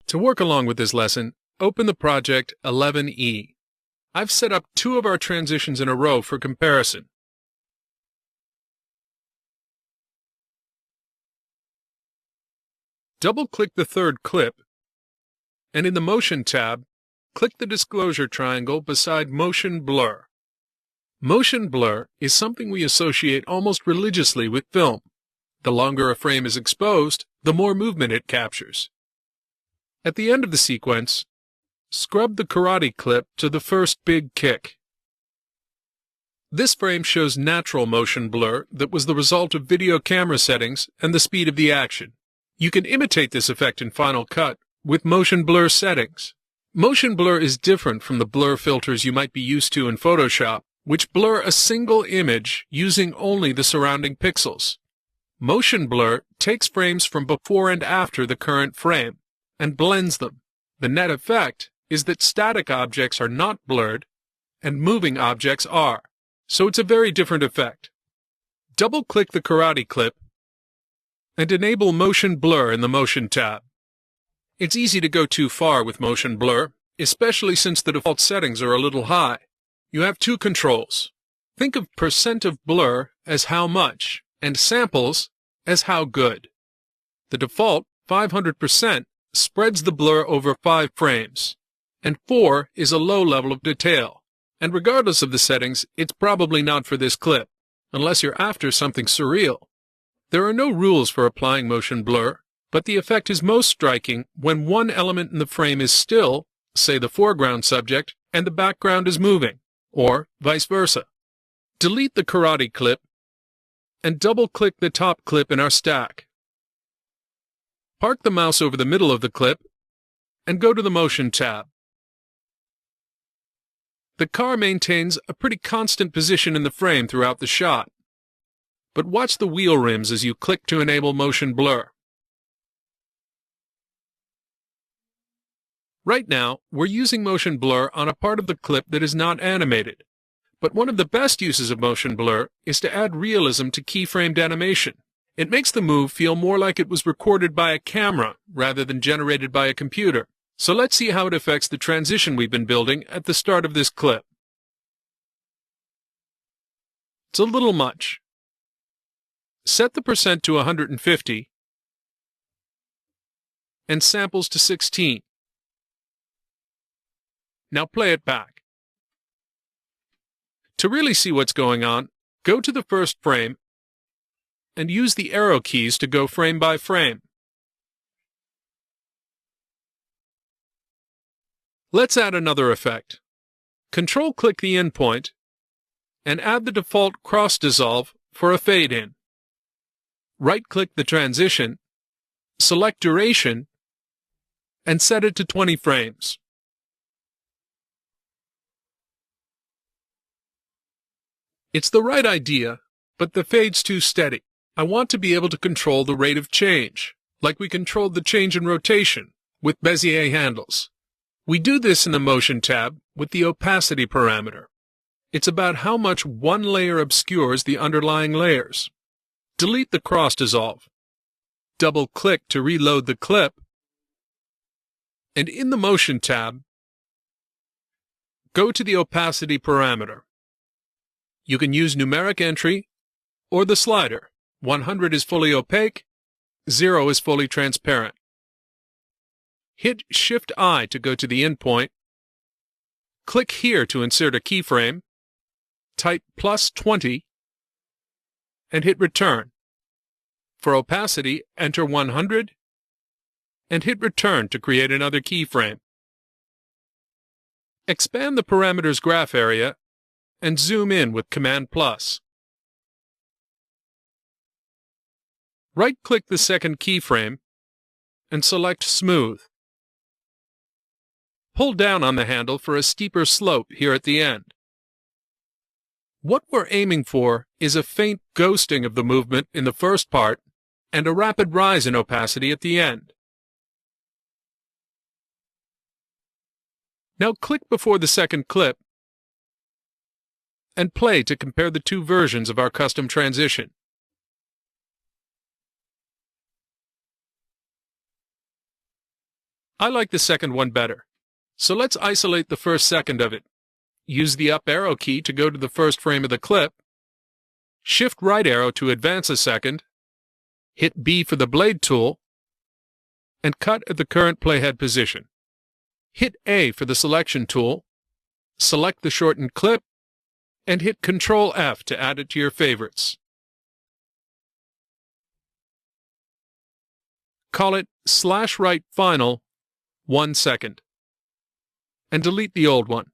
To work along with this lesson, open the project 11E. I've set up two of our transitions in a row for comparison. Double-click the third clip, and in the Motion tab, click the disclosure triangle beside Motion Blur. Motion blur is something we associate almost religiously with film. The longer a frame is exposed, the more movement it captures. At the end of the sequence, scrub the karate clip to the first big kick. This frame shows natural motion blur that was the result of video camera settings and the speed of the action. You can imitate this effect in Final Cut with motion blur settings. Motion blur is different from the blur filters you might be used to in Photoshop, which blur a single image using only the surrounding pixels. Motion blur takes frames from before and after the current frame and blends them. The net effect is that static objects are not blurred and moving objects are, so it's a very different effect. Double-click the karate clip and enable Motion Blur in the Motion tab. It's easy to go too far with motion blur, especially since the default settings are a little high. You have two controls. Think of % of blur as how much and samples as how good. The default 500% spreads the blur over 5 frames, and 4 is a low level of detail. And regardless of the settings, it's probably not for this clip, unless you're after something surreal. There are no rules for applying motion blur, but the effect is most striking when one element in the frame is still, say the foreground subject, and the background is moving, or vice versa. Delete the karate clip and double-click the top clip in our stack. Park the mouse over the middle of the clip and go to the Motion tab. The car maintains a pretty constant position in the frame throughout the shot, but watch the wheel rims as you click to enable motion blur. Right now, we're using motion blur on a part of the clip that is not animated, but one of the best uses of motion blur is to add realism to keyframed animation. It makes the move feel more like it was recorded by a camera rather than generated by a computer. So let's see how it affects the transition we've been building at the start of this clip. It's a little much. Set the % to 150 and samples to 16. Now play it back. To really see what's going on, go to the first frame and use the arrow keys to go frame by frame. Let's add another effect. Control-click the endpoint and add the default cross dissolve for a fade-in. Right-click the transition, select duration, and set it to 20 frames. It's the right idea, but the fade's too steady. I want to be able to control the rate of change, like we controlled the change in rotation with Bezier handles. We do this in the Motion tab with the Opacity parameter. It's about how much one layer obscures the underlying layers. Delete the cross dissolve. Double-click to reload the clip, and in the Motion tab, go to the Opacity parameter. You can use numeric entry or the slider. 100 is fully opaque, 0 is fully transparent. Hit Shift-I to go to the endpoint. Click here to insert a keyframe. Type +20 and hit Return. For opacity, enter 100 and hit Return to create another keyframe. Expand the parameters graph area and zoom in with Command+. Right-click the second keyframe and select Smooth. Pull down on the handle for a steeper slope here at the end. What we're aiming for is a faint ghosting of the movement in the first part and a rapid rise in opacity at the end. Now click before the second clip and play to compare the two versions of our custom transition. I like the second one better. So let's isolate the first second of it. Use the up arrow key to go to the first frame of the clip. Shift right arrow to advance a second. Hit B for the blade tool. And cut at the current playhead position. Hit A for the selection tool. Select the shortened clip. And hit Ctrl F to add it to your favorites. Call it /right final 1 second. And delete the old one.